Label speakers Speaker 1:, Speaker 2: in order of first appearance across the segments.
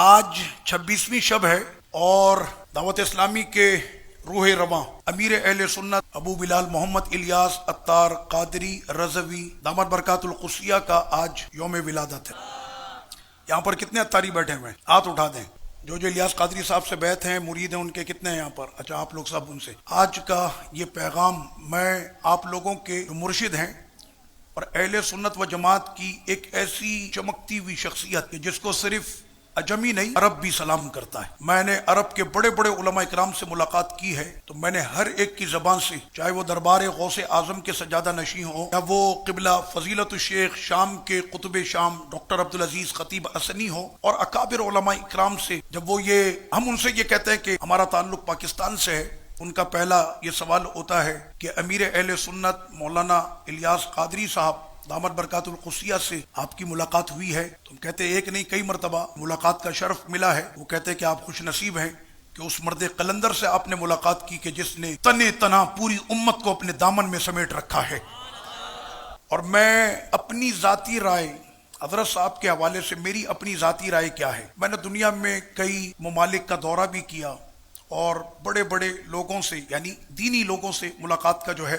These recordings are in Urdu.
Speaker 1: آج 26ویں شب ہے اور دعوت اسلامی کے روح رواں امیر اہل سنت ابو بلال محمد الیاس عطار قادری رضوی دامت برکات القدسیہ کا آج یوم ولادت ہے۔ یہاں پر کتنے عطاری بیٹھے ہوئے ہیں؟ ہاتھ اٹھا دیں۔ جو الیاس قادری صاحب سے بیعت ہیں، مرید ہیں، ان کے کتنے ہیں یہاں پر؟ اچھا، آپ لوگ سب ان سے۔ آج کا یہ پیغام میں آپ لوگوں کے جو مرشد ہیں اور اہل سنت و جماعت کی ایک ایسی چمکتی ہوئی شخصیت جس کو صرف عجمی نہیں عرب بھی سلام کرتا ہے۔ میں نے عرب کے بڑے بڑے علماء اکرام سے ملاقات کی ہے تو میں نے ہر ایک کی زبان سے، چاہے وہ دربار غوث اعظم کے سجادہ نشین ہو یا وہ قبلہ فضیلت الشیخ شام کے قطب شام ڈاکٹر عبدالعزیز خطیب حسنی ہو، اور اکابر علماء اکرام سے جب وہ ہم ان سے یہ کہتے ہیں کہ ہمارا تعلق پاکستان سے ہے، ان کا پہلا یہ سوال ہوتا ہے کہ امیر اہل سنت مولانا الیاس قادری صاحب دامت برکات القدسیہ سے آپ کی ملاقات ہوئی ہے؟ تم کہتے ایک نہیں کئی مرتبہ ملاقات کا شرف ملا ہے۔ وہ کہتے کہ آپ خوش نصیب ہیں کہ اس مرد قلندر سے آپ نے ملاقات کی کہ جس نے تنے تنا پوری امت کو اپنے دامن میں سمیٹ رکھا ہے۔ اور میں اپنی ذاتی رائے حضرت صاحب کے حوالے سے، میری اپنی ذاتی رائے کیا ہے، میں نے دنیا میں کئی ممالک کا دورہ بھی کیا اور بڑے بڑے لوگوں سے، یعنی دینی لوگوں سے ملاقات کا جو ہے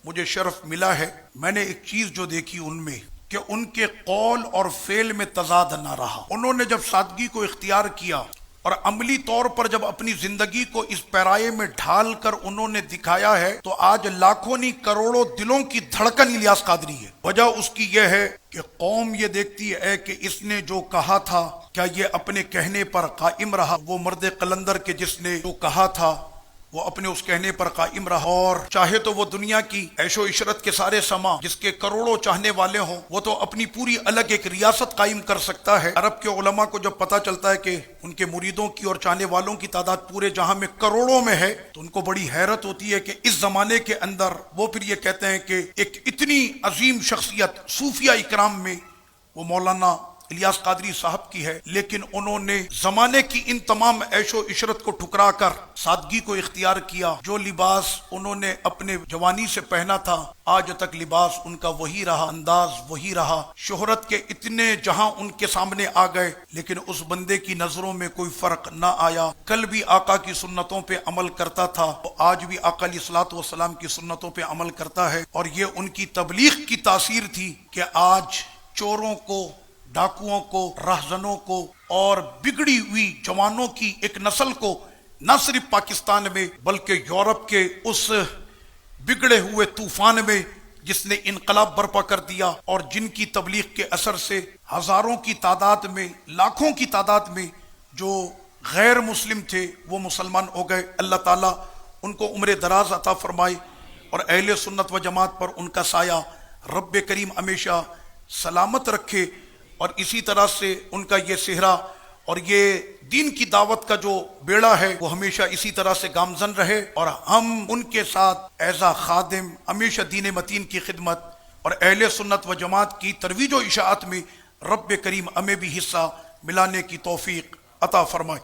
Speaker 1: مجھے شرف ملا ہے۔ میں نے ایک چیز جو دیکھی ان میں کہ ان کے قول اور فعل میں تضاد نہ رہا۔ انہوں نے جب سادگی کو اختیار کیا اور عملی طور پر جب اپنی زندگی کو اس پیرائے میں ڈھال کر انہوں نے دکھایا ہے تو آج لاکھوں نہیں کروڑوں دلوں کی دھڑکن الیاس قادری ہے۔ وجہ اس کی یہ ہے کہ قوم یہ دیکھتی ہے کہ اس نے جو کہا تھا کیا یہ اپنے کہنے پر قائم رہا۔ وہ مرد قلندر کے جس نے جو کہا تھا وہ اپنے اس کہنے پر قائم رہا، اور چاہے تو وہ دنیا کی عیش و عشرت کے سارے سما جس کے کروڑوں چاہنے والے ہوں، وہ تو اپنی پوری الگ ایک ریاست قائم کر سکتا ہے۔ عرب کے علماء کو جب پتہ چلتا ہے کہ ان کے مریدوں کی اور چاہنے والوں کی تعداد پورے جہاں میں کروڑوں میں ہے تو ان کو بڑی حیرت ہوتی ہے کہ اس زمانے کے اندر وہ پھر یہ کہتے ہیں کہ ایک اتنی عظیم شخصیت صوفیہ اکرام میں وہ مولانا الیاس قادری صاحب کی ہے، لیکن انہوں نے زمانے کی ان تمام عیش و عشرت کو ٹھکرا کر سادگی کو اختیار کیا۔ جو لباس انہوں نے اپنے جوانی سے پہنا تھا آج تک لباس ان کا وہی رہا، انداز وہی رہا۔ شہرت کے اتنے جہاں ان کے سامنے آ گئے لیکن اس بندے کی نظروں میں کوئی فرق نہ آیا۔ کل بھی آقا کی سنتوں پہ عمل کرتا تھا، آج بھی آقا علیہ الصلوۃ والسلام کی سنتوں پہ عمل کرتا ہے، اور یہ ان کی تبلیغ کی تاثیر تھی کہ آج چوروں کو، ڈاکوؤں کو، رہزنوں کو اور بگڑی ہوئی جوانوں کی ایک نسل کو نہ صرف پاکستان میں بلکہ یورپ کے اس بگڑے ہوئے طوفان میں جس نے انقلاب برپا کر دیا اور جن کی تبلیغ کے اثر سے ہزاروں کی تعداد میں، لاکھوں کی تعداد میں جو غیر مسلم تھے وہ مسلمان ہو گئے۔ اللہ تعالیٰ ان کو عمر دراز عطا فرمائے اور اہل سنت و جماعت پر ان کا سایہ رب کریم ہمیشہ سلامت رکھے، اور اسی طرح سے ان کا یہ صحرا اور یہ دین کی دعوت کا جو بیڑا ہے وہ ہمیشہ اسی طرح سے گامزن رہے، اور ہم ان کے ساتھ ایز اے خادم ہمیشہ دین متین کی خدمت اور اہل سنت و جماعت کی ترویج و اشاعت میں رب کریم ہمیں بھی حصہ ملانے کی توفیق عطا فرمائے۔